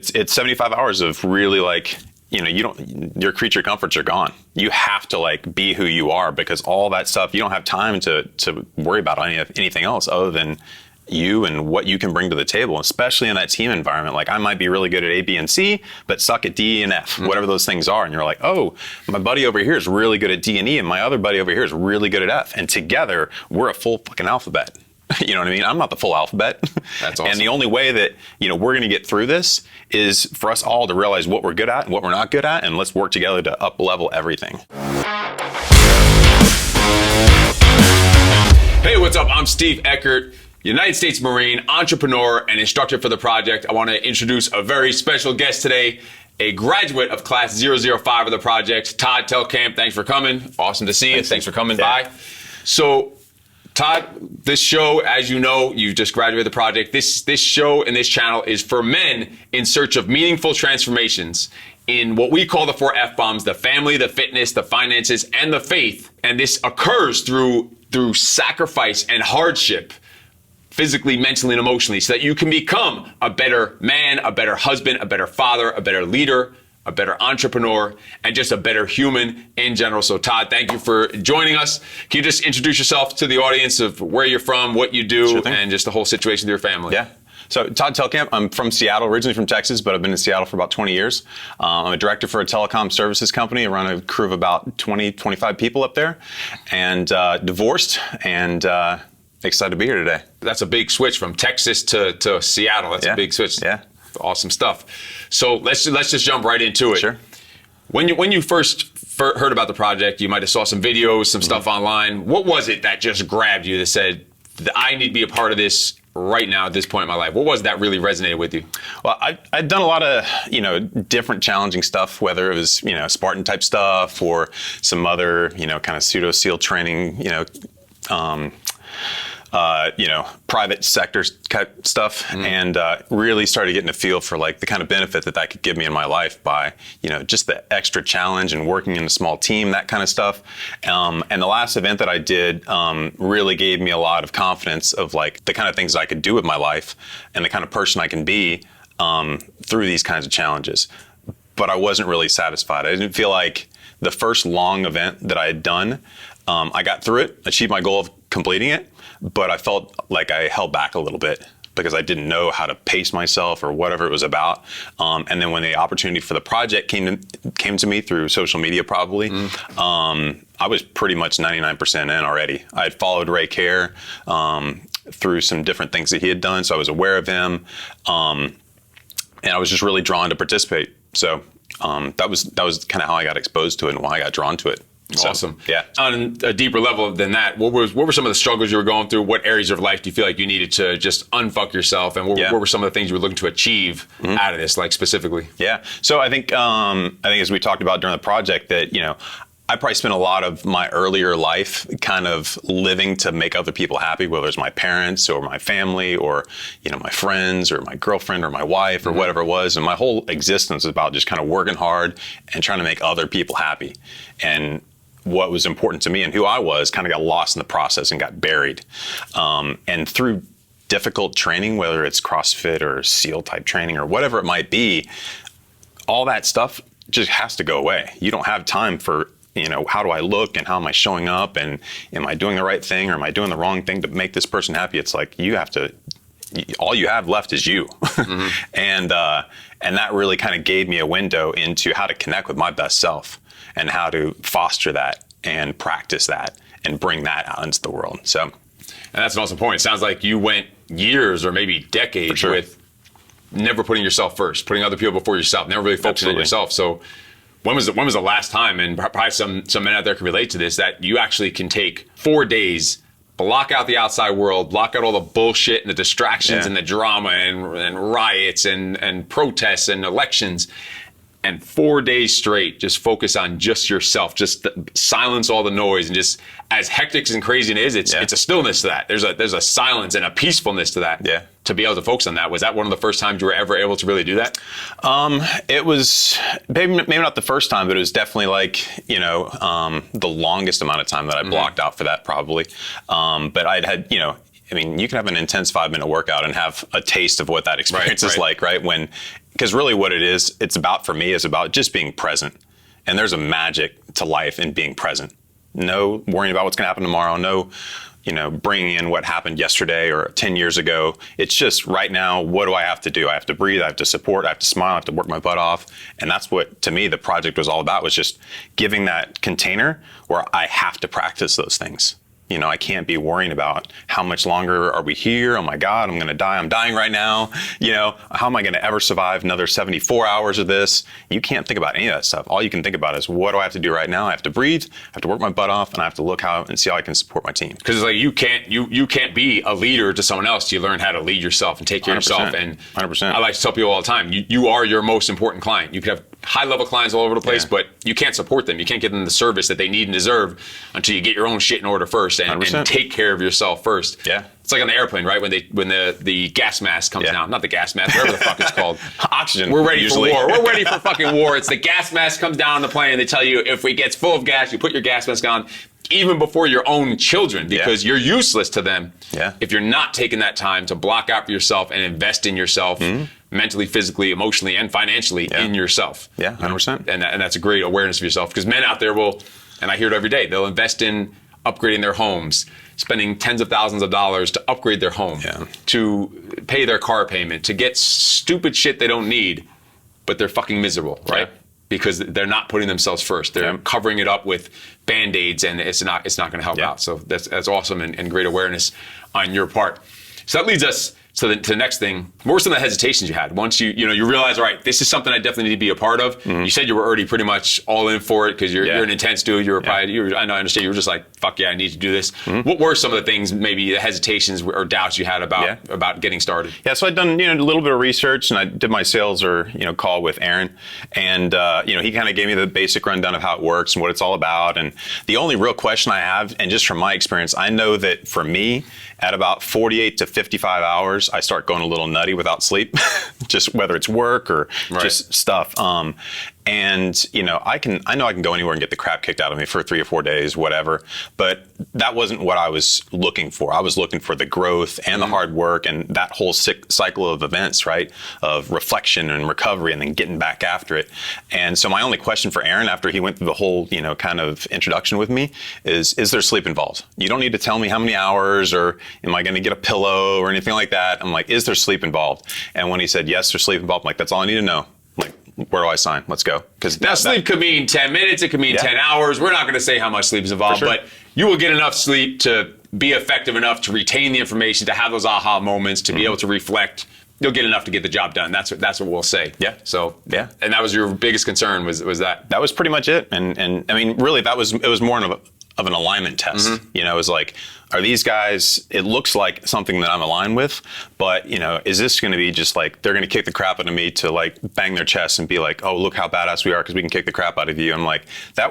It's 75 hours of really like, your creature comforts are gone. You have to like be who you are, because all that stuff, you don't have time to worry about anything else other than you and what you can bring to the table, especially in that team environment. Like I might be really good at A, B, and C, but suck at D and F, whatever those things are. And you're like, oh, my buddy over here is really good at D and E, and my other buddy over here is really good at F. And together, we're a full fucking alphabet. You know what I mean? I'm not the full alphabet. That's awesome. And the only way that, we're going to get through this is for us all to realize what we're good at and what we're not good at, and let's work together to up-level everything. Hey, what's up? I'm Steve Eckert, United States Marine, entrepreneur, and instructor for the project. I want to introduce a very special guest today, a graduate of class 005 of the project, Todd Telkamp. Thanks for coming. Awesome to see you. Thanks for coming by. So, Todd, this show, as you know, you just graduated the project. This show and this channel is for men in search of meaningful transformations in what we call the 4 F-bombs: the family, the fitness, the finances, and the faith. And this occurs through sacrifice and hardship, physically, mentally, and emotionally, so that you can become a better man, a better husband, a better father, a better leader, a better entrepreneur, and just a better human in general. So Todd, thank you for joining us. Can you just introduce yourself to the audience of where you're from, what you do, and just the whole situation with your family? Yeah. So Todd Telkamp, I'm from Seattle, originally from Texas, but I've been in Seattle for about 20 years. I'm a director for a telecom services company. I run a crew of about 20, 25 people up there, and divorced, and excited to be here today. That's a big switch from Texas to Seattle. That's a big switch. Yeah. Awesome stuff. So let's just jump right into it. Sure. When you first heard about the project, you might have saw some videos, some stuff online. What was it that just grabbed you that said, I need to be a part of this right now at this point in my life? What was that really resonated with you? Well, I'd done a lot of, different challenging stuff, whether it was, Spartan type stuff or some other, kind of pseudo SEAL training, private sector type stuff, and really started getting a feel for like the kind of benefit that could give me in my life by, just the extra challenge and working in a small team, that kind of stuff. And the last event that I did really gave me a lot of confidence of like the kind of things I could do with my life and the kind of person I can be through these kinds of challenges. But I wasn't really satisfied. I didn't feel like the first long event that I had done, I got through it, achieved my goal of completing it, but I felt like I held back a little bit because I didn't know how to pace myself or whatever it was about. And then when the opportunity for the project came to me through social media, probably, I was pretty much 99% in already. I had followed Ray Care through some different things that he had done, so I was aware of him, and I was just really drawn to participate. So that was kind of how I got exposed to it and why I got drawn to it. Awesome. So, yeah. On a deeper level than that, what were some of the struggles you were going through? What areas of life do you feel like you needed to just unfuck yourself? And what were some of the things you were looking to achieve out of this, like specifically? Yeah. So I think as we talked about during the project that, I probably spent a lot of my earlier life kind of living to make other people happy, whether it's my parents or my family or, my friends or my girlfriend or my wife or whatever it was. And my whole existence was about just kind of working hard and trying to make other people happy. And what was important to me and who I was kind of got lost in the process and got buried. And through difficult training, whether it's CrossFit or SEAL type training or whatever it might be, all that stuff just has to go away. You don't have time for, how do I look and how am I showing up and am I doing the right thing or am I doing the wrong thing to make this person happy? It's like all you have left is you. And that really kind of gave me a window into how to connect with my best self and how to foster that and practice that and bring that out into the world. So, and that's an awesome point. It sounds like you went years or maybe decades with never putting yourself first, putting other people before yourself, never really focusing on yourself. So when was the last time, and probably some men out there can relate to this, that you actually can take 4 days, block out the outside world, block out all the bullshit and the distractions and the drama and riots and protests and elections, and 4 days straight, just focus on just yourself, just silence all the noise, and just as hectic and crazy as it is, it's a stillness to that. There's a silence and a peacefulness to that. Yeah. To be able to focus on that. Was that one of the first times you were ever able to really do that? It was maybe not the first time, but it was definitely like, the longest amount of time that I blocked out for that probably. But I'd had, you can have an intense 5-minute workout and have a taste of what that experience is like, right? When because really what it is, it's about, for me, is about just being present. And there's a magic to life in being present. No worrying about what's going to happen tomorrow. No, bringing in what happened yesterday or 10 years ago. It's just right now, what do I have to do? I have to breathe, I have to support, I have to smile, I have to work my butt off. And that's what, to me, the project was all about, was just giving that container where I have to practice those things. I can't be worrying about how much longer are we here? Oh my God, I'm going to die. I'm dying right now. How am I going to ever survive another 74 hours of this? You can't think about any of that stuff. All you can think about is, what do I have to do right now? I have to breathe, I have to work my butt off, and I have to look how and see how I can support my team. Because it's like you can't be a leader to someone else. You learn how to lead yourself and take care of yourself. And 100%. I like to tell people all the time, you are your most important client. You could have high-level clients all over the place, but you can't support them. You can't give them the service that they need and deserve until you get your own shit in order first and take care of yourself first. Yeah. It's like on the airplane, right? When the gas mask comes down. Not the gas mask, whatever the fuck it's called. Oxygen. We're ready for war. We're ready for fucking war. It's the gas mask comes down on the plane and they tell you, if it gets full of gas, you put your gas mask on, even before your own children, because you're useless to them if you're not taking that time to block out for yourself and invest in yourself. Mentally, physically, emotionally, and financially in yourself. Yeah, 100%. And that's a great awareness of yourself, because men out there will, and I hear it every day, they'll invest in upgrading their homes, spending tens of thousands of dollars to upgrade their home, to pay their car payment, to get stupid shit they don't need, but they're fucking miserable, right? Because they're not putting themselves first. They're covering it up with Band-Aids, and it's not going to help out. So that's awesome and great awareness on your part. So that leads us to the next thing. What were some of the hesitations you had once you realize, all right, this is something I definitely need to be a part of? You said you were already pretty much all in for it because you're an intense dude. You were probably, I understand, you were just like, fuck yeah, I need to do this. What were some of the things, maybe the hesitations or doubts you had about getting started? Yeah, so I'd done a little bit of research, and I did my sales call with Aaron, and he kind of gave me the basic rundown of how it works and what it's all about. And the only real question I have, and just from my experience, I know that for me, at about 48 to 55 hours, I start going a little nutty without sleep, just whether it's work or just stuff. And I know I can go anywhere and get the crap kicked out of me for 3 or 4 days, whatever. But that wasn't what I was looking for. I was looking for the growth and the hard work and that whole cycle of events, right? Of reflection and recovery and then getting back after it. And so my only question for Aaron, after he went through the whole, kind of introduction with me, is there sleep involved? You don't need to tell me how many hours or am I going to get a pillow or anything like that. I'm like, is there sleep involved? And when he said, yes, there's sleep involved, I'm like, that's all I need to know. Like, where do I sign? Let's go. Because now sleep could mean 10 minutes, it could mean 10 hours. We're not going to say how much sleep is involved, but you will get enough sleep to be effective enough to retain the information, to have those aha moments, to be able to reflect. You'll get enough to get the job done. That's what we'll say. Yeah. So and that was your biggest concern was that. That was pretty much it. And I mean, really, it was more of an alignment test. It was like, are these guys, it looks like something that I'm aligned with, but is this going to be just like, they're going to kick the crap out of me to like bang their chest and be like, oh, look how badass we are because we can kick the crap out of you. I'm like, that,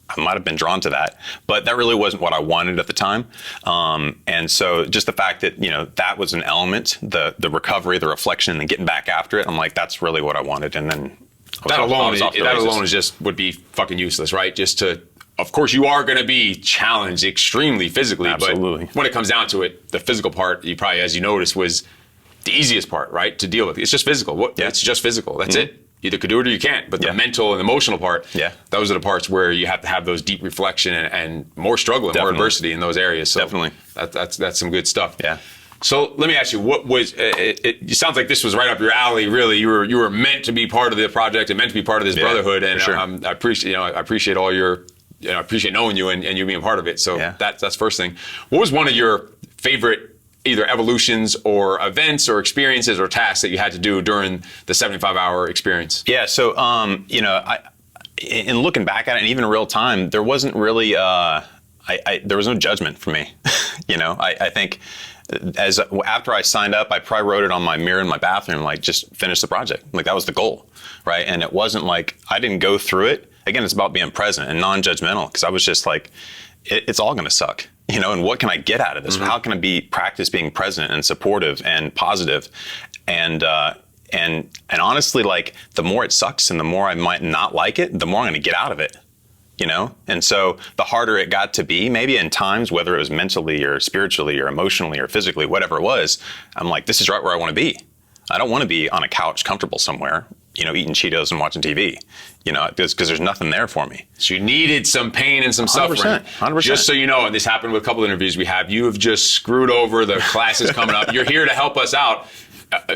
I might have been drawn to that, but that really wasn't what I wanted at the time. And so just the fact that, that was an element, the recovery, the reflection, and then getting back after it, I'm like, that's really what I wanted. And then that alone would be fucking useless, right? Just to, of course, you are going to be challenged extremely physically, but when it comes down to it, the physical part, you probably, as you noticed, was the easiest part, right, to deal with. It's just physical. It's just physical. That's it. You either could do it or you can't. But the mental and emotional part, those are the parts where you have to have those deep reflection and more struggle and more adversity in those areas. So that's some good stuff. Yeah. So let me ask you, what was it sounds like this was right up your alley, really. You were meant to be part of the project and meant to be part of this brotherhood. And I appreciate all your I appreciate knowing you and you being part of it. So that's first thing. What was one of your favorite either evolutions or events or experiences or tasks that you had to do during the 75-hour experience? Yeah. So, in looking back at it, and even in real time, there wasn't really, there was no judgment for me. I think after I signed up, I probably wrote it on my mirror in my bathroom, like, just finish the project. Like, that was the goal, right? And it wasn't like, I didn't go through it. Again, it's about being present and non-judgmental, because I was just like, it's all going to suck, and what can I get out of this? How can I practice being present and supportive and positive? And honestly, like, the more it sucks and the more I might not like it, the more I'm going to get out of it, And so the harder it got to be, maybe in times, whether it was mentally or spiritually or emotionally or physically, whatever it was, I'm like, this is right where I want to be. I don't want to be on a couch comfortable somewhere, eating Cheetos and watching TV, because there's nothing there for me. So you needed some pain and some 100%, suffering. 100%. Just so you know, and this happened with a couple of interviews we have, you have just screwed over the classes coming up. You're here to help us out.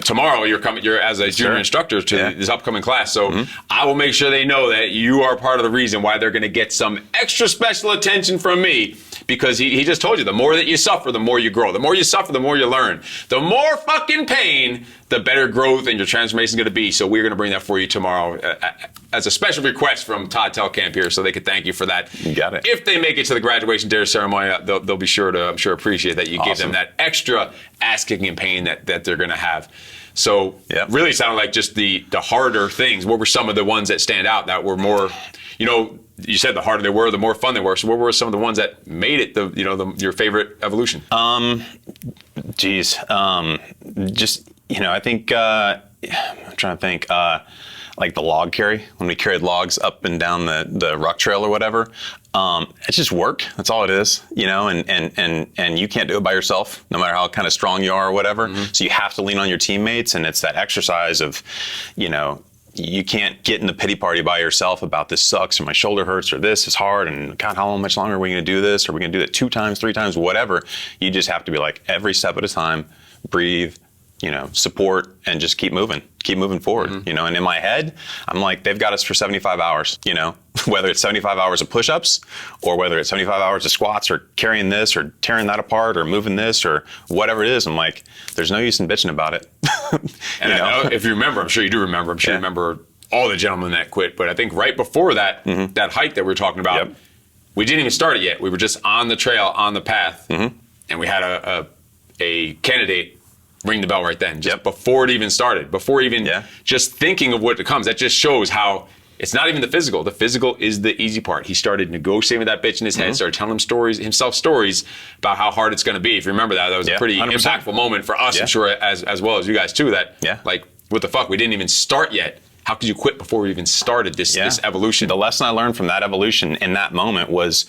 Tomorrow you're as a junior instructor to this upcoming class. So I will make sure they know that you are part of the reason why they're going to get some extra special attention from me, because he just told you, the more that you suffer, the more you grow. The more you suffer, the more you learn. The more fucking pain, the better growth and your transformation is going to be. So we're going to bring that for you tomorrow as a special request from Todd Telkamp here, so they could thank you for that. You got it. If they make it to the graduation day ceremony, they'll be sure to, I'm sure, appreciate that you gave them that extra ass-kicking and pain that they're going to have. So really sounded like just the harder things. What were some of the ones that stand out that were more, you said the harder they were, the more fun they were. So what were some of the ones that made it your favorite evolution? I think, I'm trying to think, like the log carry, when we carried logs up and down the ruck trail or whatever. It's just work. That's all it is, and you can't do it by yourself, no matter how kind of strong you are or whatever. So you have to lean on your teammates, and it's that exercise of, you can't get in the pity party by yourself about this sucks or my shoulder hurts or this is hard and God, how much longer are we going to do this? Are we going to do it 2 times, 3 times, whatever? You just have to be like, every step at a time, breathe, support, and just keep moving forward, and in my head, I'm like, they've got us for 75 hours, whether it's 75 hours of push-ups or whether it's 75 hours of squats or carrying this or tearing that apart or moving this or whatever it is. I'm like, there's no use in bitching about it. And I know, if you remember, I'm sure you do remember, you remember all the gentlemen that quit, but I think right before that, that hike that we were talking about, we didn't even start it yet. We were just on the trail, on the path, and we had a candidate ring the bell right then, just before it even started, before even just thinking of what comes. That just shows how it's not even the physical. The physical is the easy part. He started negotiating with that bitch in his head, started telling himself stories about how hard it's going to be. If you remember that was a pretty 100%. Impactful moment for us, I'm sure, as well as you guys too, that like, what the fuck, we didn't even start yet. How could you quit before we even started this evolution? The lesson I learned from that evolution in that moment was,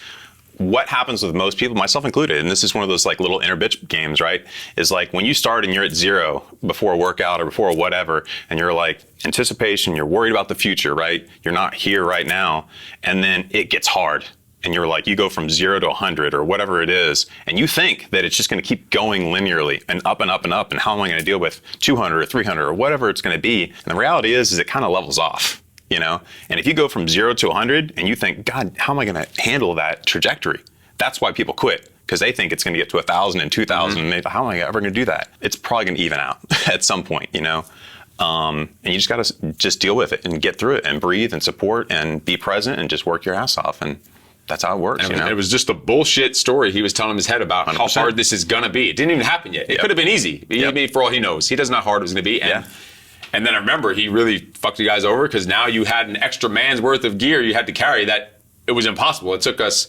what happens with most people, myself included, and this is one of those like little inner bitch games, right? Is like when you start and you're at 0 before a workout or before whatever, and you're like anticipation, you're worried about the future, right? You're not here right now, and then it gets hard. And you're like, you go from 0 to 100 or whatever it is, and you think that it's just going to keep going linearly and up and up and up, and how am I going to deal with 200 or 300 or whatever it's going to be? And the reality is it kind of levels off. And if you go from 0 to 100 and you think, God, how am I going to handle that trajectory? That's why people quit, because they think it's going to get to 1,000 and 2,000. And how am I ever going to do that? It's probably going to even out at some point, And you just got to just deal with it and get through it and breathe and support and be present and just work your ass off. And that's how it works. And it was just a bullshit story he was telling his head about 100%. How hard this is going to be. It didn't even happen yet. It could have been easy. For all he knows. He doesn't know how hard it was going to be. And then I remember he really fucked you guys over, because now you had an extra man's worth of gear you had to carry that it was impossible. It took us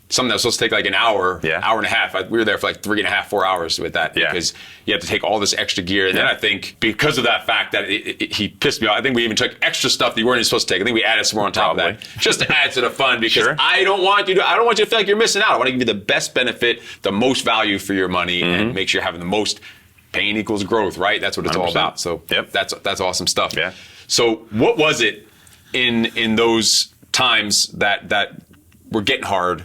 something that was supposed to take like an hour, hour and a half. We were there for like 3.5, 4 hours with that, because you had to take all this extra gear. And then I think because of that fact that he pissed me off, I think we even took extra stuff that you weren't even supposed to take. I think we added some more on top of that, just to add to the fun, because I don't want you to feel like you're missing out. I want to give you the best benefit, the most value for your money, and make sure you're having the most. Pain equals growth, right? That's what it's 100%. All about. So that's awesome stuff. So what was it in those times that were getting hard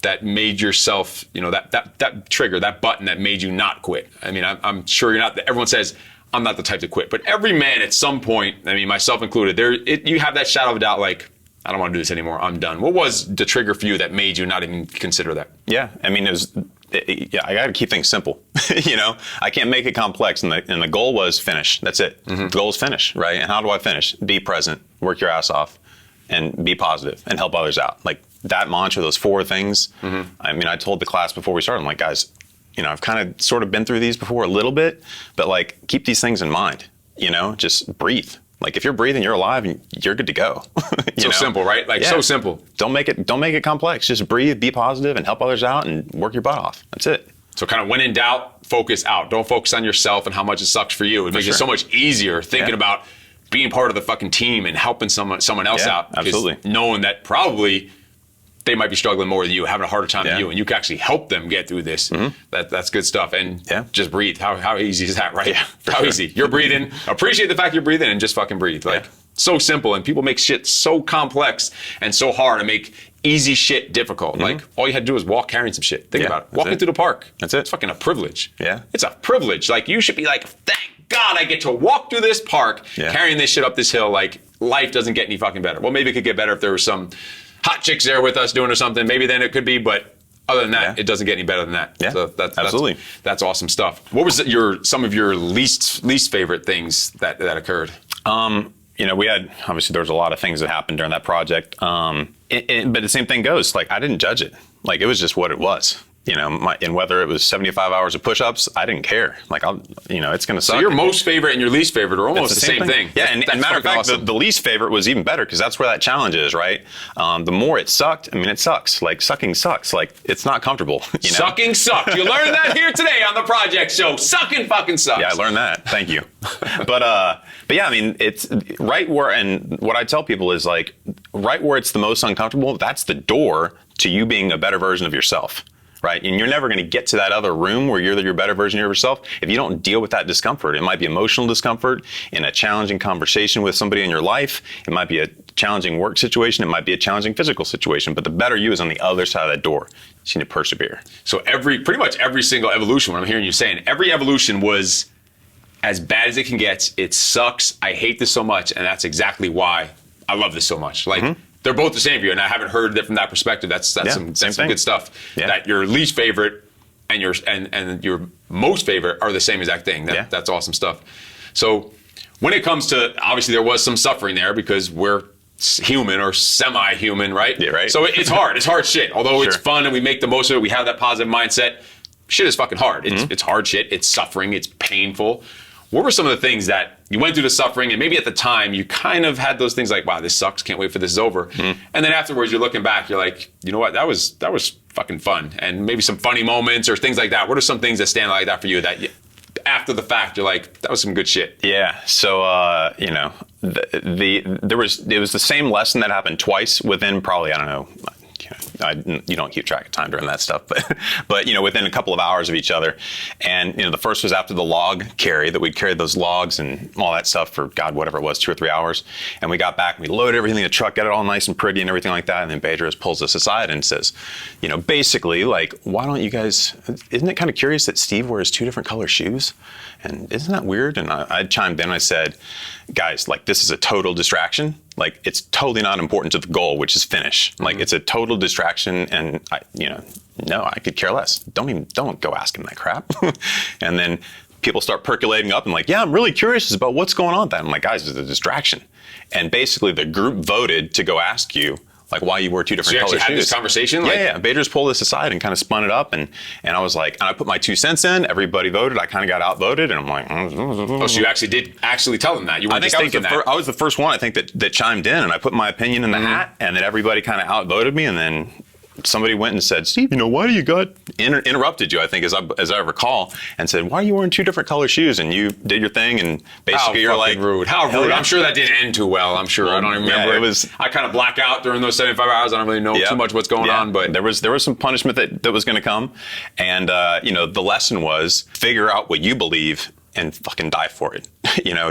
that made yourself, that trigger, that button that made you not quit? I mean, I'm sure you're not. Everyone says I'm not the type to quit, but every man at some point, I mean, myself included, you have that shadow of a doubt, like, I don't want to do this anymore. I'm done. What was the trigger for you that made you not even consider that? Yeah, I mean, I got to keep things simple. I can't make it complex. And the goal was finish. That's it. The goal is finish, right? And how do I finish? Be present, work your ass off, and be positive and help others out. Like that mantra, those 4 things. I mean, I told the class before we started, I'm like, guys, I've kind of sort of been through these before a little bit, but like keep these things in mind. Just breathe. Like if you're breathing, you're alive, and you're good to go. Simple, right? Like so simple. Don't make it complex. Just breathe, be positive, and help others out, and work your butt off. That's it. So kind of when in doubt, focus out. Don't focus on yourself and how much it sucks for you. It makes it so much easier thinking about being part of the fucking team and helping someone else out. Absolutely. Knowing that probably they might be struggling more than you, having a harder time than you, and you can actually help them get through this. That's good stuff. And just breathe. How easy is that, right? Yeah, how easy. You're breathing. Appreciate the fact you're breathing and just fucking breathe. Like, so simple. And people make shit so complex and so hard and make easy shit difficult. Like, all you had to do was walk carrying some shit. Think about it. Walking through the park. That's it. It's fucking a privilege. Yeah. It's a privilege. Like, you should be like, thank God I get to walk through this park carrying this shit up this hill. Like, life doesn't get any fucking better. Well, maybe it could get better if there was some hot chicks there with us doing or something. Maybe then it could be, but other than that, it doesn't get any better than that. Yeah, so absolutely. That's awesome stuff. What was some of your least favorite things that occurred? We had, obviously there was a lot of things that happened during that project. But the same thing goes, like, I didn't judge it. Like, it was just what it was. And whether it was 75 hours of push-ups, I didn't care. Like, it's going to suck. So your most favorite and your least favorite are almost the same thing. Yeah, and matter of fact, awesome. the least favorite was even better because that's where that challenge is, right? The more it sucked, it sucks. Like, sucking sucks. Like, it's not comfortable. Sucking sucked. You learned that here today on the project show. Sucking fucking sucks. Yeah, I learned that. Thank you. But yeah, it's right where, and what I tell people is, like, right where it's the most uncomfortable, that's the door to you being a better version of yourself. Right? And you're never going to get to that other room where you're your better version of yourself if you don't deal with that discomfort. It might be emotional discomfort in a challenging conversation with somebody in your life. It might be a challenging work situation. It might be a challenging physical situation. But the better you is on the other side of that door. You just need to persevere. So pretty much every single evolution, what I'm hearing you saying, every evolution was as bad as it can get. It sucks. I hate this so much. And that's exactly why I love this so much. Like, they're both the same for you, and I haven't heard it from that perspective. That's some good stuff. Yeah. That your least favorite and your most favorite are the same exact thing. That's awesome stuff. So when it comes to, obviously there was some suffering there because we're human or semi-human, right? Yeah, right. So it's hard. It's hard shit. Although it's fun and we make the most of it, we have that positive mindset. Shit is fucking hard. It's hard shit. It's suffering. It's painful. What were some of the things that you went through the suffering and maybe at the time you kind of had those things like, wow, this sucks, can't wait for this is over. And then afterwards you're looking back, you're like, you know what, that was fucking fun. And maybe some funny moments or things like that. What are some things that stand out like that for you that after the fact you're like, that was some good shit? Yeah. So it was the same lesson that happened twice within probably, I don't know, you don't keep track of time during that stuff, but within a couple of hours of each other. And the first was after the log carry, that we carried those logs and all that stuff for whatever it was, 2 or 3 hours. And we got back, we loaded everything in the truck, got it all nice and pretty and everything like that. And then Bedros pulls us aside and says, basically, like, why don't you guys? Isn't it kind of curious that Steve wears 2 different color shoes? And isn't that weird? And I chimed in. I said, guys, like, this is a total distraction. Like, it's totally not important to the goal, which is finish. Like, it's a total distraction, and no, I could care less. Don't go asking that crap. And then people start percolating up and like, yeah, I'm really curious about what's going on with that. I'm like, guys, it's a distraction. And basically the group voted to go ask you, like, why you wore 2 different color shoes. Had this conversation? Yeah. Bedros pulled us aside and kind of spun it up, and I was like, and I put my 2 cents in. Everybody voted. I kind of got outvoted, and I'm like, oh, so you actually did tell them that? You weren't just thinking that? I was the first one, I think, that chimed in, and I put my opinion in the hat, and then everybody kind of outvoted me, and then somebody went and said, Steve, why do you interrupted you, I think, as I recall, and said, why are you wearing 2 different color shoes? And you did your thing, and basically you're like, rude. How rude. I'm sure that didn't end too well. I'm sure. I don't even remember. Yeah, I kind of black out during those 75 hours. I don't really know too much what's going on, but there was some punishment that was going to come. And, the lesson was figure out what you believe and fucking die for it.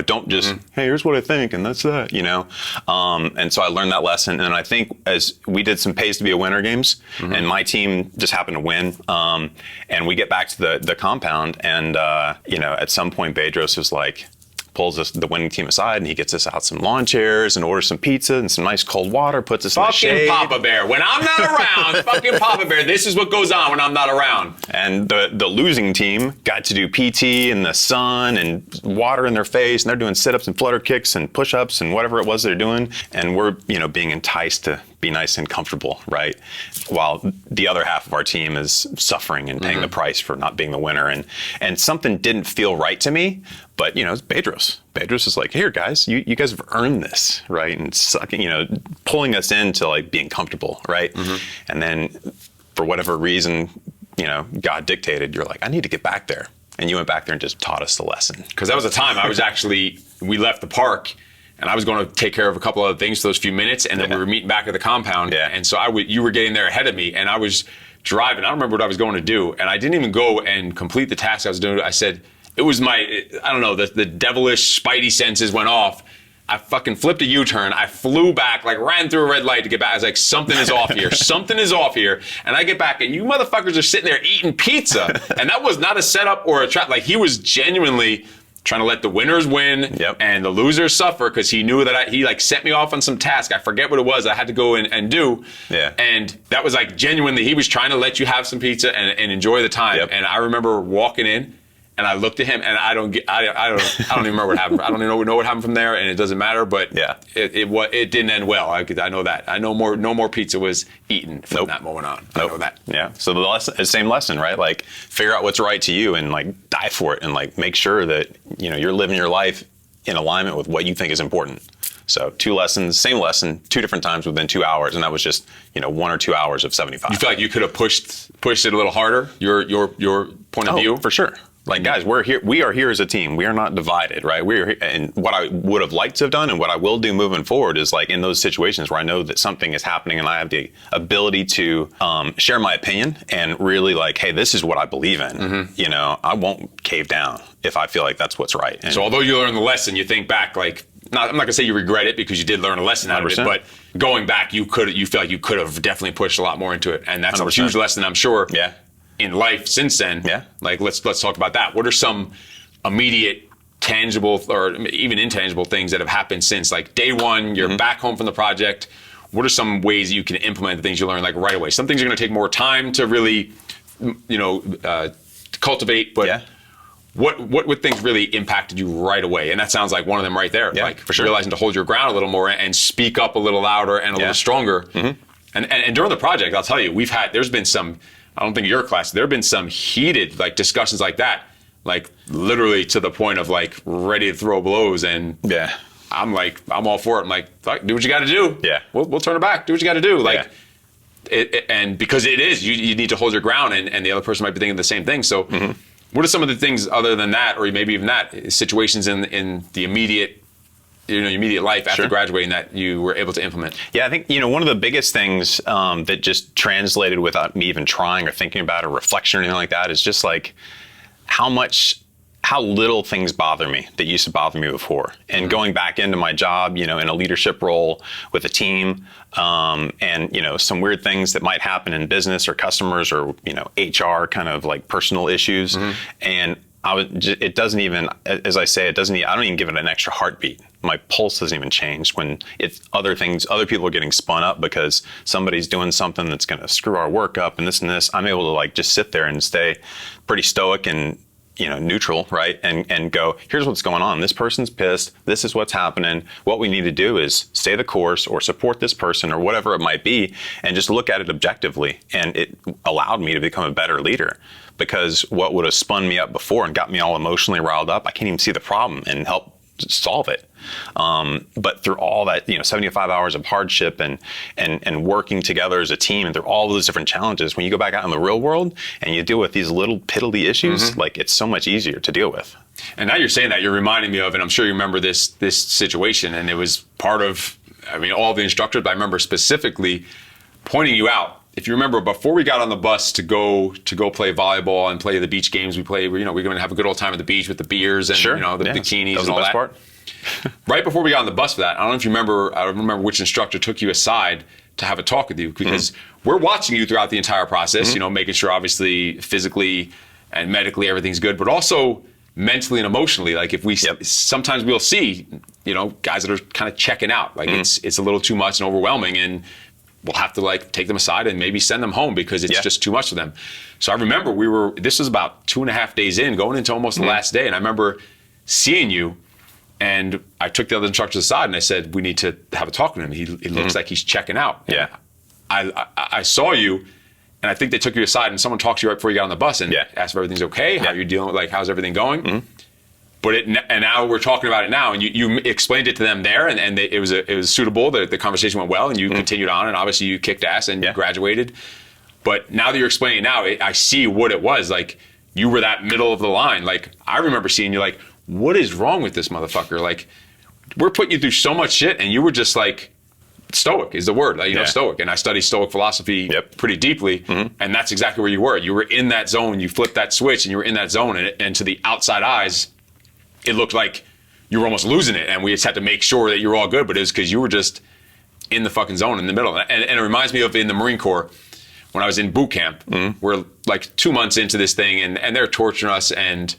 Don't just, hey, here's what I think, and that's that, And so I learned that lesson. And I think as we did some Pays to Be a Winner games, and my team just happened to win, and we get back to the compound, and, at some point, Bedros was like, pulls us, the winning team, aside, and he gets us out some lawn chairs and orders some pizza and some nice cold water, puts us in the shade. Fucking Papa Bear. When I'm not around, fucking Papa Bear, this is what goes on when I'm not around. And the losing team got to do PT in the sun and water in their face, and they're doing sit-ups and flutter kicks and push-ups and whatever it was they're doing. And we're, being enticed to be nice and comfortable, right? While the other half of our team is suffering and paying the price for not being the winner. And something didn't feel right to me, but, it's Bedros. Bedros is like, here, guys, you guys have earned this, right? And sucking, pulling us into, like, being comfortable, right? And then for whatever reason, God dictated, you're like, I need to get back there. And you went back there and just taught us the lesson. Because that was a time we left the park, and I was going to take care of a couple other things for those few minutes, and then we were meeting back at the compound. Yeah. And so you were getting there ahead of me, and I was driving. I don't remember what I was going to do, and I didn't even go and complete the task I was doing. I said, it was I don't know, the devilish spidey senses went off. I fucking flipped a U-turn. I flew back, like ran through a red light to get back. I was like, something is off here. Something is off here. And I get back, and you motherfuckers are sitting there eating pizza. And that was not a setup or a trap. Like, he was genuinely trying to let the winners win and the losers suffer, because he knew that he like set me off on some task. I forget what it was I had to go in and do. Yeah. And that was like genuinely, he was trying to let you have some pizza and enjoy the time. Yep. And I remember walking in, and I looked at him, and I don't even remember what happened. I don't even know what happened from there, and it doesn't matter. But it didn't end well. I know that. I know no more pizza was eaten from that moment on. I know that. Yeah. So the same lesson, right? Like, figure out what's right to you, and like die for it, and like make sure that you're living your life in alignment with what you think is important. So 2 lessons, same lesson, 2 different times within 2 hours, and that was just 1 or 2 hours of 75. You feel like you could have pushed it a little harder? Your point of view? For sure. Like, guys, we are here as a team. We are not divided, right? We're here, and what I would have liked to have done and what I will do moving forward is, like, in those situations where I know that something is happening and I have the ability to share my opinion and really, like, hey, this is what I believe in. Mm-hmm. I won't cave down if I feel like that's what's right. And so although you learned the lesson, you think back, like, I'm not going to say you regret it, because you did learn a lesson out 100%. Of it, but going back, you feel like you could have definitely pushed a lot more into it. And that's 100%. A huge lesson, I'm sure. Yeah. In life since then. Yeah. Like, let's talk about that. What are some immediate, tangible, or even intangible things that have happened since? Like, day one, you're back home from the project. What are some ways that you can implement the things you learned, like, right away? Some things are going to take more time to really, cultivate. But what things really impacted you right away? And that sounds like one of them right there. Yeah, like, for sure. Realizing to hold your ground a little more and speak up a little louder and a little stronger. Mm-hmm. And during the project, I'll tell you, there's been some. I don't think your class, there have been some heated like discussions like that, like literally to the point of like ready to throw blows. And I'm all for it. I'm like, do what you got to do. Yeah. We'll turn it back. Do what you got to do. Like, and because it is, you need to hold your ground, and the other person might be thinking the same thing. So what are some of the things other than that, or maybe even that, situations in the immediate immediate life after graduating that you were able to implement? Yeah, I think, one of the biggest things that just translated without me even trying or thinking about a reflection or anything like that is just like how little things bother me that used to bother me before. And going back into my job, in a leadership role with a team, and, some weird things that might happen in business or customers or, HR kind of like personal issues. And it doesn't even, as I say, I don't even give it an extra heartbeat. My pulse doesn't even change when it's other people are getting spun up because somebody's doing something that's going to screw our work up and this and this. I'm able to like just sit there and stay pretty stoic and, neutral, right? And go, here's what's going on. This person's pissed. This is what's happening. What we need to do is stay the course or support this person or whatever it might be, and just look at it objectively. And it allowed me to become a better leader, because what would have spun me up before and got me all emotionally riled up, I can't even see the problem and help solve it. But through all that, 75 hours of hardship and working together as a team, and through all those different challenges, when you go back out in the real world and you deal with these little piddly issues, like, it's so much easier to deal with. And now you're saying that, you're reminding me of, and I'm sure you remember this situation, and it was part of, all the instructors, but I remember specifically pointing you out. If you remember, before we got on the bus to go play volleyball and play the beach games, we're going to have a good old time at the beach with the beers and the bikinis and all that. Part. Right before we got on the bus for that, I don't know if you remember. I don't remember which instructor took you aside to have a talk with you, because we're watching you throughout the entire process. Making sure obviously physically and medically everything's good, but also mentally and emotionally. Like, if we sometimes we'll see guys that are kind of checking out. Like it's a little too much and overwhelming, and we'll have to like take them aside and maybe send them home because it's just too much for them. So I remember this was about 2.5 days in, going into almost the last day. And I remember seeing you, and I took the other instructors aside and I said, we need to have a talk with him. He looks like he's checking out. Yeah. I saw you, and I think they took you aside and someone talked to you right before you got on the bus and asked if everything's okay, how you're dealing with, like, how's everything going? But and now we're talking about it now, and you explained it to them there, and it was suitable. The conversation went well, and you continued on, and obviously you kicked ass and you graduated. But now that you're explaining it now, I see what it was. Like, you were that middle of the line. Like, I remember seeing you like, what is wrong with this motherfucker? Like, we're putting you through so much shit, and you were just like, stoic is the word, you know, stoic. And I study stoic philosophy pretty deeply. And that's exactly where you were. You were in that zone. You flipped that switch and you were in that zone. And to the outside eyes, it looked like you were almost losing it. And we just had to make sure that you were all good. But it was because you were just in the fucking zone in the middle. And it reminds me of in the Marine Corps, when I was in boot camp, we're like 2 months into this thing and they're torturing us. And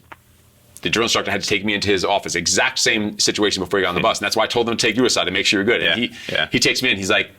the drill instructor had to take me into his office, exact same situation before he got on the bus. And that's why I told him to take you aside to make sure you're good. And he takes me in, he's like,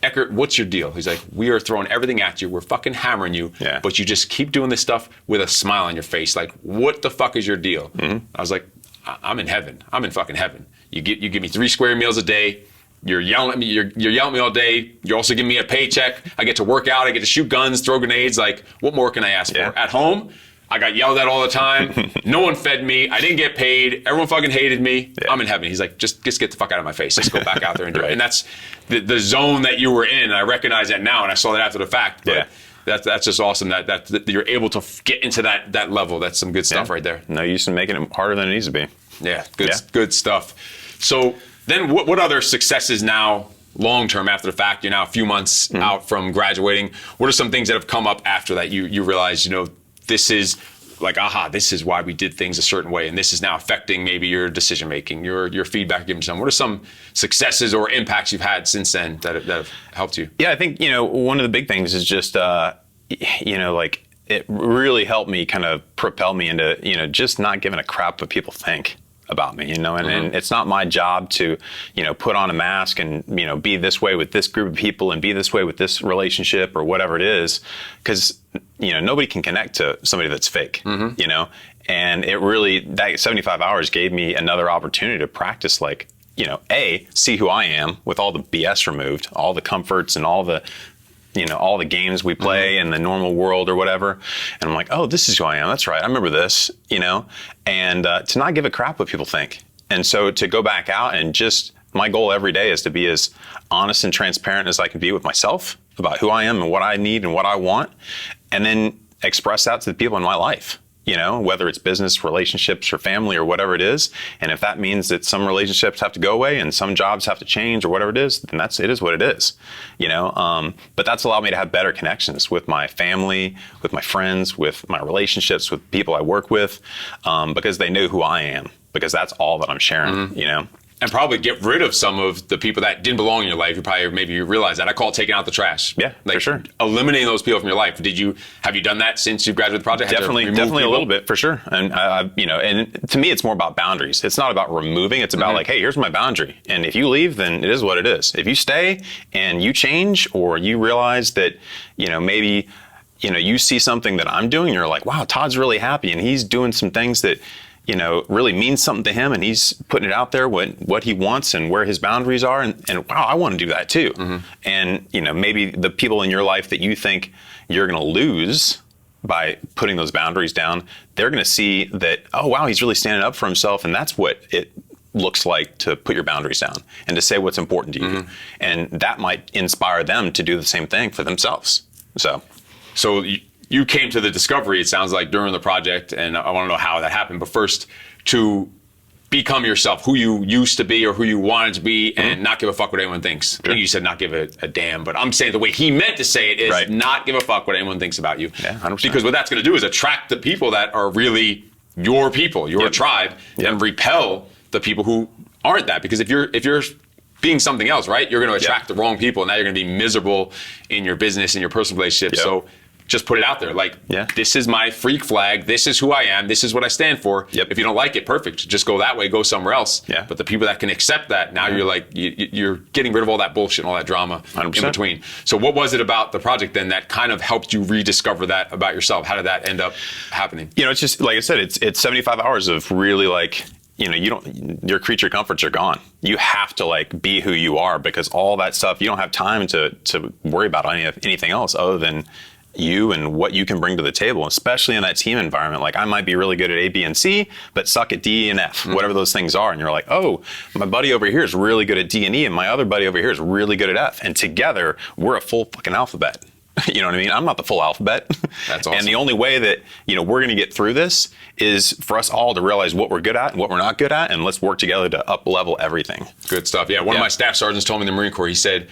Eckert, what's your deal? He's like, we are throwing everything at you. We're fucking hammering you, but you just keep doing this stuff with a smile on your face. Like, what the fuck is your deal? I was like, I'm in heaven. I'm in fucking heaven. You give me 3 square meals a day. You're yelling at me. You're yelling at me all day. You're also giving me a paycheck. I get to work out. I get to shoot guns, throw grenades. Like, what more can I ask for? At home, I got yelled at all the time. No one fed me. I didn't get paid. Everyone fucking hated me. I'm in heaven. He's like, just get the fuck out of my face. Just go back out there and do it. And that's the zone that you were in. And I recognize that now, and I saw that after the fact. But that's just awesome that you're able to get into that level. That's some good stuff right there. No use in making it harder than it needs to be. Yeah, good stuff. So then what other successes now, long-term after the fact? You're now a few months out from graduating. What are some things that have come up after that you realize, you know, this is like, this is why we did things a certain way, and this is now affecting maybe your decision-making, your feedback given to someone. What are some successes or impacts you've had since then that have helped you? Yeah, I think, you know, one of the big things is just, you know, like, it really helped me kind of propel me into, you know, just not giving a crap what people think about me, you know, and it's not my job to, you know, put on a mask and, you know, be this way with this group of people and be this way with this relationship or whatever it is, because, you know, nobody can connect to somebody that's fake, you know, and it really, that 75 hours gave me another opportunity to practice, like, you know, see who I am with all the BS removed, all the comforts and all the, you know, all the games we play in the normal world or whatever. And I'm like, oh, this is who I am. That's right. I remember this, you know, and to not give a crap what people think. And so to go back out and just, my goal every day is to be as honest and transparent as I can be with myself about who I am and what I need and what I want. And then express that to the people in my life, you know, whether it's business, relationships, or family, or whatever it is. And if that means that some relationships have to go away and some jobs have to change or whatever it is, then it is what it is, you know. But that's allowed me to have better connections with my family, with my friends, with my relationships, with people I work with, because they know who I am, because that's all that I'm sharing, you know. And probably get rid of some of the people that didn't belong in your life. Maybe you realize that. I call it taking out the trash. Yeah, like, for sure. Eliminating those people from your life. Have you done that since you graduated the project? Definitely a little bit, for sure. And you know, and to me, it's more about boundaries. It's not about removing. It's about like, hey, here's my boundary. And if you leave, then it is what it is. If you stay and you change, or you realize that, you know, maybe, you know, you see something that I'm doing, and you're like, wow, Todd's really happy, and he's doing some things that, you know, really means something to him, and he's putting it out there what he wants and where his boundaries are, and wow, I want to do that too. And, you know, maybe the people in your life that you think you're going to lose by putting those boundaries down, they're going to see that, oh wow, he's really standing up for himself, and that's what it looks like to put your boundaries down and to say what's important to you. And that might inspire them to do the same thing for themselves. So you came to the discovery, it sounds like, during the project, and I want to know how that happened. But first, to become yourself, who you used to be or who you wanted to be, and not give a fuck what anyone thinks. Sure. I think you said not give a damn, but I'm saying the way he meant to say it is not give a fuck what anyone thinks about you. Yeah, 100%. Because what that's going to do is attract the people that are really your people, your tribe, and repel the people who aren't that. Because if you're being something else, right, you're going to attract the wrong people, and now you're going to be miserable in your business and your personal relationships. So just put it out there. Like, this is my freak flag. This is who I am. This is what I stand for. If you don't like it, perfect. Just go that way. Go somewhere else. But the people that can accept that, now you're like, you're getting rid of all that bullshit and all that drama 100%. In between. So what was it about the project then that kind of helped you rediscover that about yourself? How did that end up happening? You know, it's just, like I said, it's 75 hours of really, like, you know, your creature comforts are gone. You have to, like, be who you are, because all that stuff, you don't have time to worry about anything else other than you and what you can bring to the table, especially in that team environment. Like, I might be really good at A, B, and C, but suck at D and F, whatever those things are. And you're like, oh, my buddy over here is really good at D and E, and my other buddy over here is really good at F. And together, we're a full fucking alphabet. You know what I mean? I'm not the full alphabet. That's awesome. And the only way that, we're going to get through this is for us all to realize what we're good at and what we're not good at, and let's work together to up level everything. Good stuff. Yeah, one of my staff sergeants told me in the Marine Corps, he said,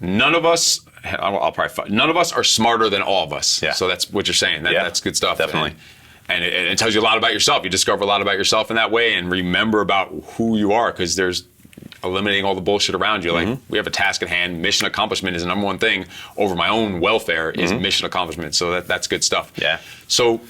none of us are smarter than all of us. Yeah. So that's what you're saying. That's good stuff. Definitely. And it tells you a lot about yourself. You discover a lot about yourself in that way, and remember about who you are, because there's eliminating all the bullshit around you. Like, we have a task at hand. Mission accomplishment is the number one thing over my own welfare is mission accomplishment. So that's good stuff. Yeah. So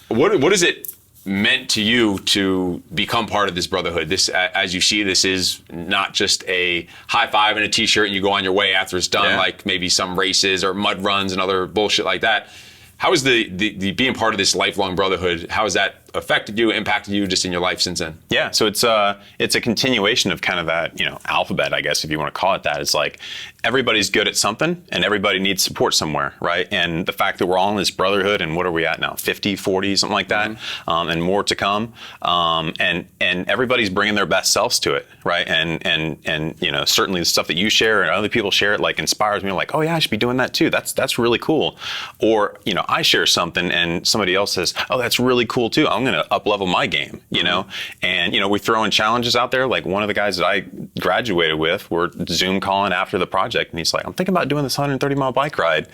what is it meant to you to become part of this brotherhood? This, as you see, this is not just a high five and a t-shirt and you go on your way after it's done, like maybe some races or mud runs and other bullshit like that. How is the being part of this lifelong brotherhood, how has that affected you, impacted you just in your life since then? Yeah, so it's a continuation of kind of that, alphabet, I guess, if you want to call it that. It's like everybody's good at something and everybody needs support somewhere, right? And the fact that we're all in this brotherhood, and what are we at now, 50, 40, something like that, and more to come, and everybody's bringing their best selves to it, right? And certainly the stuff that you share and other people share, it like inspires me, like, oh yeah, I should be doing that too. That's really cool. Or, I share something and somebody else says, oh, that's really cool too. I'm going to up level my game, and, we throw in challenges out there. Like one of the guys that I graduated with, we're Zoom calling after the project, and he's like, I'm thinking about doing this 130-mile bike ride.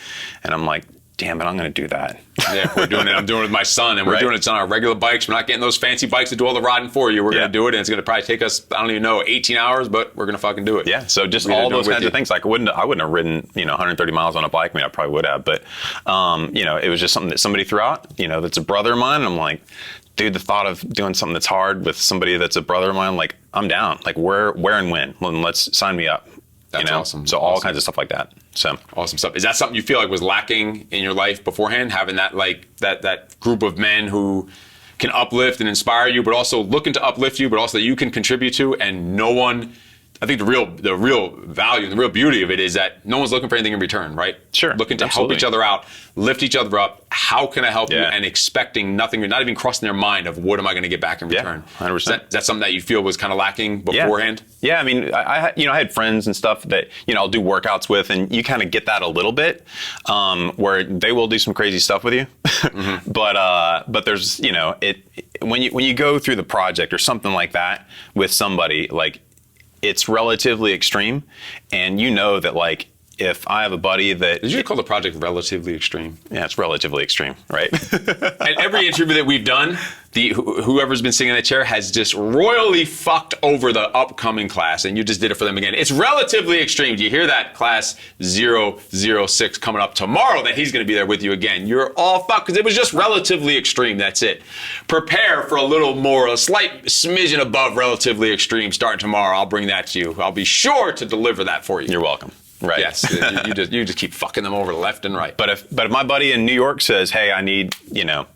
And I'm like, damn it, I'm going to do that. Yeah, we're doing it. I'm doing it with my son, and we're doing it on our regular bikes. We're not getting those fancy bikes to do all the riding for you. We're going to do it, and it's going to probably take us, I don't even know, 18 hours, but we're going to fucking do it. Yeah, so just all those kinds of things. Like I wouldn't have ridden, 130 miles on a bike. I mean, I probably would have, but, it was just something that somebody threw out, that's a brother of mine. And I'm like, dude, the thought of doing something that's hard with somebody that's a brother of mine, like, I'm down. Like, where and when? Well, let's sign me up. That's awesome. So all kinds of stuff like that. So awesome stuff. Is that something you feel like was lacking in your life beforehand? Having that that group of men who can uplift and inspire you, but also looking to uplift you, but also that you can contribute to, and no one. I think the real value and the real beauty of it is that no one's looking for anything in return, right? Sure. Looking to help each other out, lift each other up. How can I help you? And expecting nothing, not even crossing their mind of what am I going to get back in return. 100%. Is that something that you feel was kind of lacking beforehand? Yeah. I mean, I had friends and stuff that, I'll do workouts with, and you kind of get that a little bit, where they will do some crazy stuff with you. But there's, when you go through the project or something like that with somebody, like, it's relatively extreme, and that, like, if I have a buddy that... Did you call the project relatively extreme? Yeah, it's relatively extreme, right? At every interview that we've done, whoever's been sitting in that chair has just royally fucked over the upcoming class, and you just did it for them again. It's relatively extreme. Do you hear that? Class 006 coming up tomorrow, that he's going to be there with you again. You're all fucked, because it was just relatively extreme. That's it. Prepare for a little more, a slight smidgen above relatively extreme starting tomorrow. I'll bring that to you. I'll be sure to deliver that for you. You're welcome. Right. Yes. you just keep fucking them over left and right. But if my buddy in New York says, hey, I need,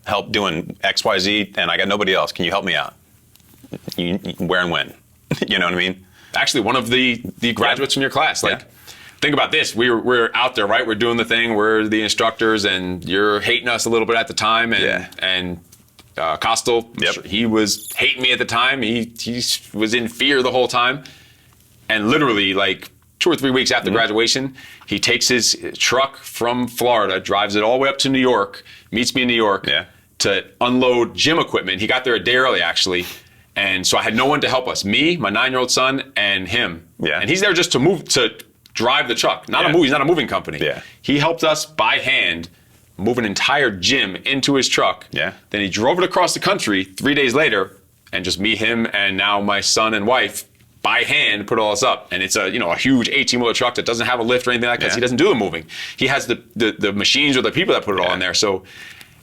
help doing XYZ, and I got nobody else, can you help me out? Where and when? You know what I mean? Actually, one of the graduates from your class, think about this. We're out there, right? We're doing the thing. We're the instructors, and you're hating us a little bit at the time. And Costal, he was hating me at the time. He was in fear the whole time. And literally, 2 or 3 weeks after graduation, he takes his truck from Florida, drives it all the way up to New York, meets me in New York to unload gym equipment. He got there a day early, actually. And so I had no one to help us. Me, my 9-year-old son, and him. Yeah. And he's there just to drive the truck. He's not a moving company. Yeah. He helped us by hand move an entire gym into his truck. Yeah. Then he drove it across the country 3 days later, and just me, him, and now my son and wife by hand put all this up. And it's a huge 18-wheeler truck that doesn't have a lift or anything like that, because he doesn't do the moving. He has the machines or the people that put it all in there. So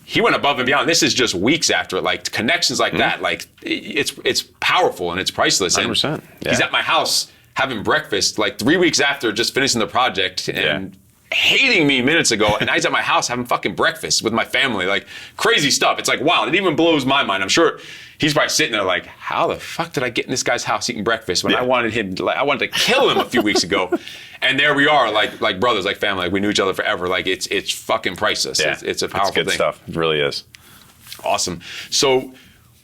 he went above and beyond. This is just weeks after it, like connections like that. Like it's powerful and it's priceless. 100%. And he's at my house having breakfast 3 weeks after just finishing the project and hating me minutes ago, and now he's at my house having fucking breakfast with my family. Crazy stuff. It's wow, it even blows my mind. I'm sure he's probably sitting there how the fuck did I get in this guy's house eating breakfast when I wanted to kill him a few weeks ago. And there we are, like brothers, like family, we knew each other forever. It's fucking priceless. Yeah. It's a powerful thing. It's good stuff. It really is. Awesome. So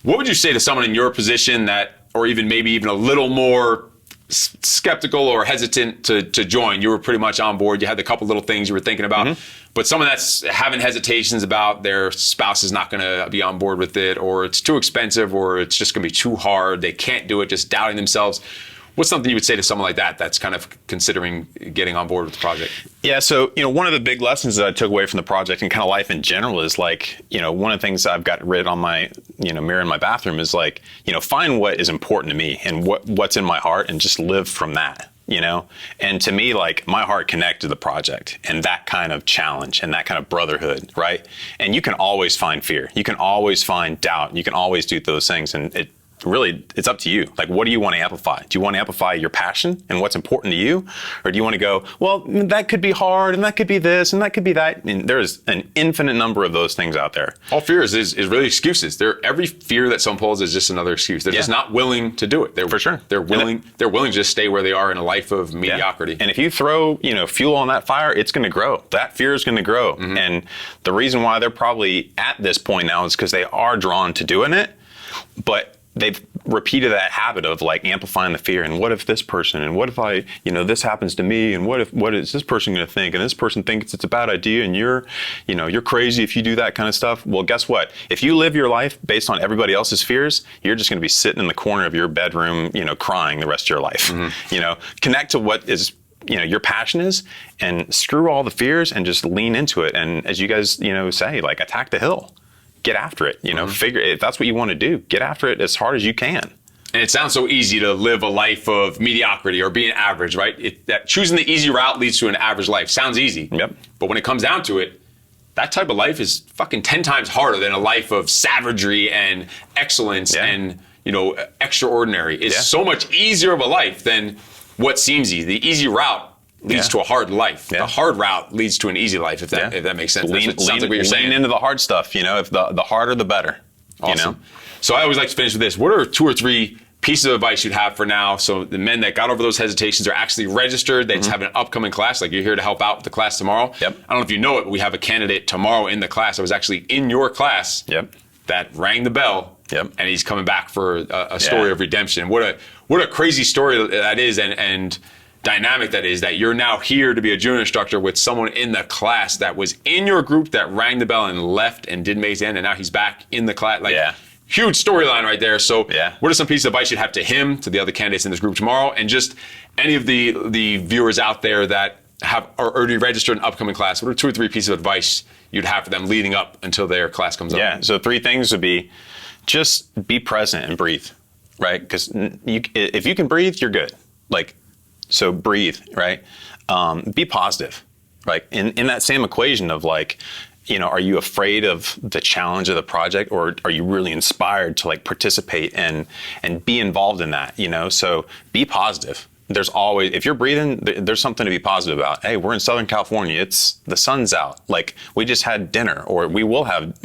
what would you say to someone in your position that, or even maybe even a little more skeptical or hesitant to join, you were pretty much on board. You had a couple little things you were thinking about. But someone that's having hesitations about their spouse is not going to be on board with it, or it's too expensive, or it's just going to be too hard, they can't do it, just doubting themselves. What's something you would say to someone like that that's kind of considering getting on board with the project? Yeah, so, one of the big lessons that I took away from the project and kind of life in general is like, one of the things I've got written on my, mirror in my bathroom is like, find what is important to me and what's in my heart and just live from that. And to me, like, my heart connected to the project and that kind of challenge and that kind of brotherhood, right? And you can always find fear. You can always find doubt. You can always do those things. And it's up to you. Like, what do you want to amplify? Do you want to amplify your passion and what's important to you? Or do you want to go, well, that could be hard and that could be this and that could be that. And there's an infinite number of those things out there. All fears is really excuses. Every fear that someone pulls is just another excuse. They're just not willing to do it. For sure. They're willing to just stay where they are in a life of mediocrity. And if you throw, fuel on that fire, it's going to grow. That fear is going to grow. And the reason why they're probably at this point now is because they are drawn to doing it. But they've repeated that habit of like amplifying the fear. And what if this person, and what if I, this happens to me, and what is this person going to think? And this person thinks it's a bad idea, and you're crazy if you do that kind of stuff. Well, guess what? If you live your life based on everybody else's fears, you're just going to be sitting in the corner of your bedroom, crying the rest of your life. Connect to what is your passion is, and screw all the fears and just lean into it. And as you guys, say, like, attack the hill. Get after it, figure if that's what you want to do, get after it as hard as you can. And it sounds so easy to live a life of mediocrity or being average, right? Choosing the easy route leads to an average life. Sounds easy. Yep. But when it comes down to it, that type of life is fucking 10 times harder than a life of savagery and excellence and, extraordinary. It's so much easier of a life than what seems easy. The easy route leads to a hard life. The hard route leads to an easy life, if that makes sense. Sounds like what you're saying. Lean into the hard stuff, if the harder the better. Awesome. So I always like to finish with this. What are 2 or 3 pieces of advice you'd have for now? So the men that got over those hesitations are actually registered. They just have an upcoming class. Like, you're here to help out with the class tomorrow. Yep. I don't know if you know it, but we have a candidate tomorrow in the class. I was actually in your class. Yep. That rang the bell. Yep. And he's coming back for a story of redemption. What a crazy story that is, and dynamic that is, that you're now here to be a junior instructor with someone in the class that was in your group that rang the bell and left and didn't make it in, and now he's back in the class. Huge storyline right there. So what are some pieces of advice you'd have to him, to the other candidates in this group tomorrow, and just any of the viewers out there that are already registered in upcoming class? What are 2 or 3 pieces of advice you'd have for them leading up until their class comes up? Yeah, so 3 things would be, just be present and breathe, right? Because if you can breathe, you're good. So breathe, right? Be positive, right? In that same equation of like, are you afraid of the challenge of the project, or are you really inspired to like participate and be involved in that, So be positive. There's always, if you're breathing, there's something to be positive about. Hey, we're in Southern California. The sun's out. Like, we just had dinner, or we will have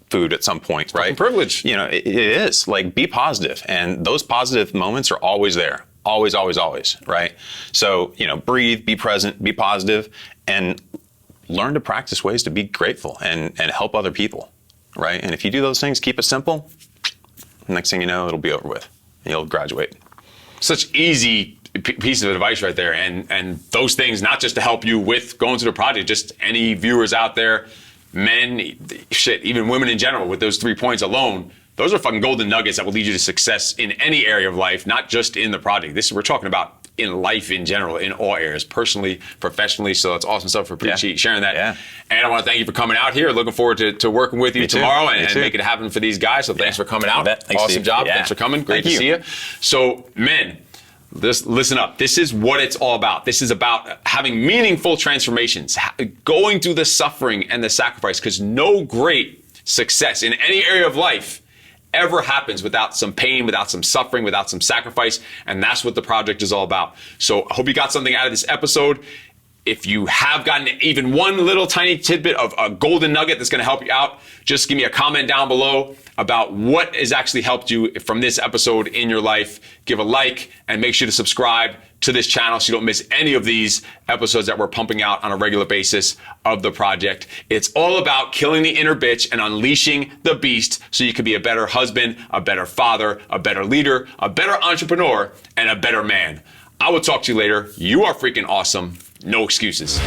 food at some point, right? Privilege. It is. Like, be positive. And those positive moments are always there. Always, always, always, right? So, breathe, be present, be positive, and learn to practice ways to be grateful and help other people, right? And if you do those things, keep it simple, next thing you know, it'll be over with. You'll graduate. Such easy piece of advice right there. And those things, not just to help you with going through the project, just any viewers out there, men, shit, even women in general, with those 3 points alone, those are fucking golden nuggets that will lead you to success in any area of life, not just in the project. We're talking about in life in general, in all areas, personally, professionally. So that's awesome stuff for sharing that. Yeah. And I want to thank you for coming out here. Looking forward to working with you tomorrow and making it happen for these guys. So thanks for coming out. Thanks, awesome Steve. job. Thanks for coming. Great to see you. So, men, listen up. This is what it's all about. This is about having meaningful transformations, going through the suffering and the sacrifice, because no great success in any area of life ever happens without some pain, without some suffering, without some sacrifice. And that's what the project is all about. So I hope you got something out of this episode. If you have gotten even one little tiny tidbit of a golden nugget that's going to help you out, just give me a comment down below about what has actually helped you from this episode in your life. Give a like and make sure to subscribe to this channel so you don't miss any of these episodes that we're pumping out on a regular basis of the project. It's all about killing the inner bitch and unleashing the beast so you can be a better husband, a better father, a better leader, a better entrepreneur, and a better man. I will talk to you later. You are freaking awesome. No excuses.